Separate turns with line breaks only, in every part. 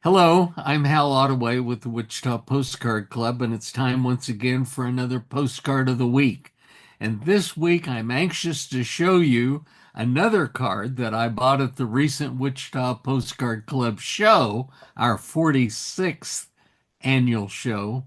Hello, I'm Hal Ottaway with the Wichita Postcard Club, and it's time once again for another postcard of the week. And this week, I'm anxious to show you another card that I bought at the recent Wichita Postcard Club show, our 46th annual show.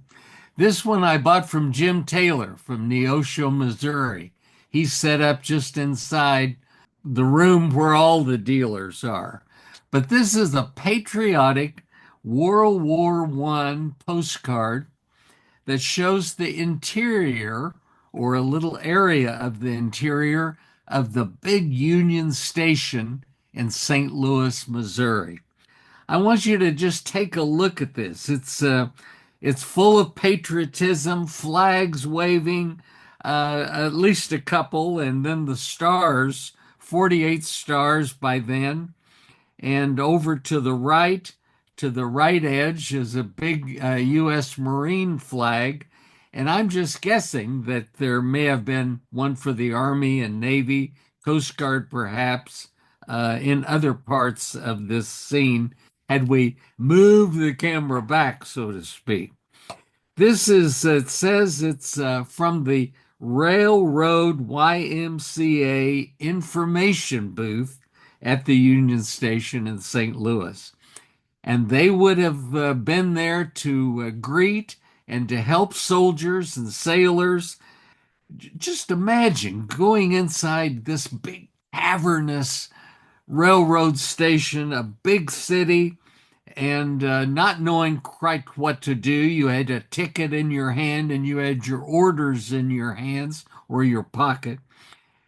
This one I bought from Jim Taylor from Neosho, Missouri. He's set up just inside the room where all the dealers are. But this is a patriotic World War I postcard that shows the interior or a little area of the interior of the big Union Station in St. Louis, Missouri. I want you to just take a look at this. It's full of patriotism, flags waving, at least a couple, and then the stars, 48 stars by then. And over to the right edge, is a big U.S. Marine flag. And I'm just guessing that there may have been one for the Army and Navy, Coast Guard perhaps, in other parts of this scene, had we moved the camera back, so to speak. It says it's from the RailRoad YMCA information booth at the Union Station in St. Louis. And they would have been there to greet and to help soldiers and sailors. Just imagine going inside this big cavernous railroad station, a big city, and not knowing quite what to do. You had a ticket in your hand and you had your orders in your hands or your pocket,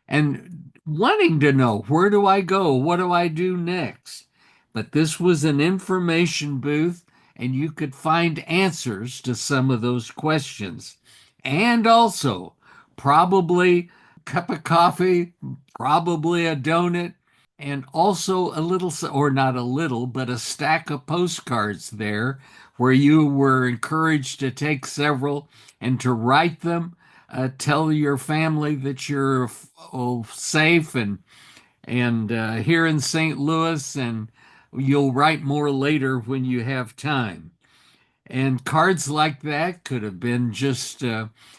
and wanting to know, where do I go? What do I do next? But this was an information booth, and you could find answers to some of those questions. And also, probably a cup of coffee, probably a donut, and also a little, or not a little, but a stack of postcards there where you were encouraged to take several and to write them, tell your family that you're safe and here in St. Louis, and you'll write more later when you have time. And cards like that could have been just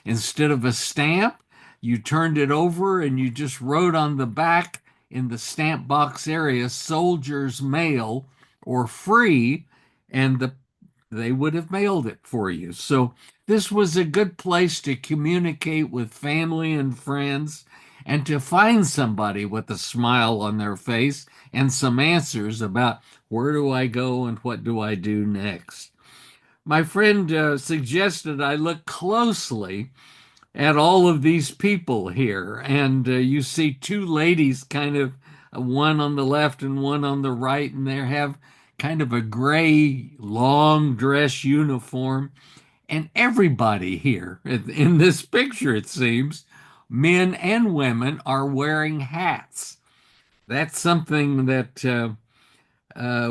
instead of a stamp, you turned it over and you just wrote on the back in the stamp box area, "Soldiers Mail" or "Free," and they would have mailed it for you. So this was a good place to communicate with family and friends and to find somebody with a smile on their face and some answers about where do I go and what do I do next. My friend suggested I look closely at all of these people here, and you see two ladies, kind of one on the left and one on the right, and they have kind of a gray long dress uniform. And everybody here in this picture, it seems, men and women, are wearing hats. That's something that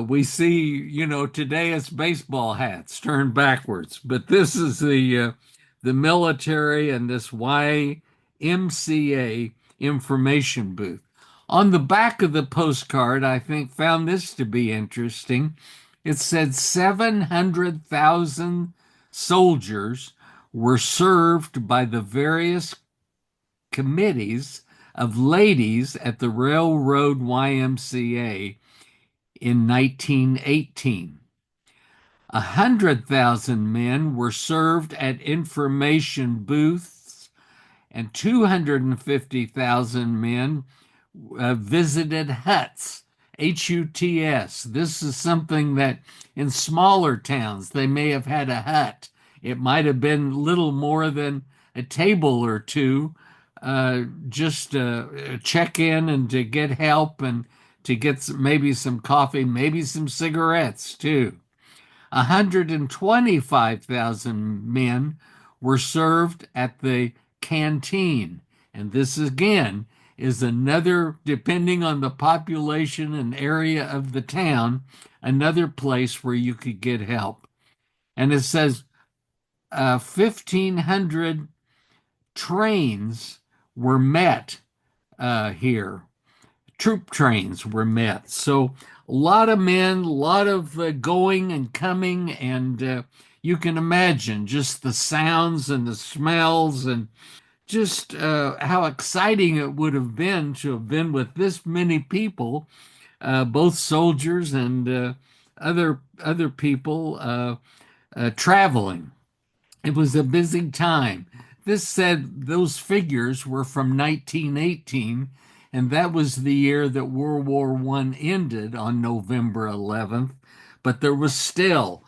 we see, today it's baseball hats turned backwards, but this is the military and this YMCA information booth. On the back of the postcard, I think found this to be interesting. It said 700,000 soldiers were served by the various committees of ladies at the RailRoad YMCA in 1918. 100,000 men were served at information booths, and 250,000 men visited huts. HUTS. This is something that in smaller towns they may have had a hut. It might have been little more than a table or two, just to check in and to get help and to get maybe some coffee, maybe some cigarettes too. 125,000 men were served at the canteen. And this again is another, depending on the population and area of the town, another place where you could get help. And it says 1,500 trains were met here. Troop trains were met. So a lot of men, a lot of going and coming, and you can imagine just the sounds and the smells and just how exciting it would have been to have been with this many people, both soldiers and other people traveling. It was a busy time. This said those figures were from 1918, and that was the year that World War I ended on November 11th. But there was still,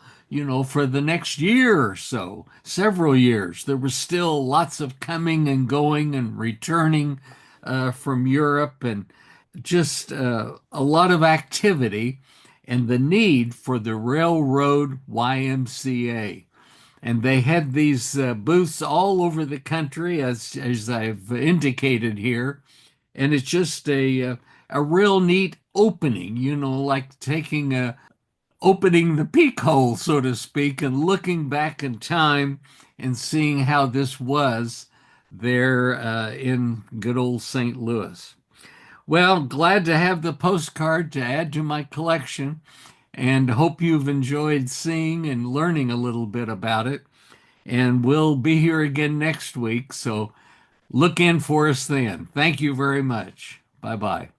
for the next year or so, several years, there was still lots of coming and going and returning from Europe, and just a lot of activity and the need for the Railroad YMCA. And they had these booths all over the country, as I've indicated here. And it's just a real neat opening, like taking a opening the peak hole, so to speak, and looking back in time and seeing how this was there in good old St. Louis. Well, glad to have the postcard to add to my collection, and hope you've enjoyed seeing and learning a little bit about it. And we'll be here again next week, so look in for us then. Thank you very much. Bye bye.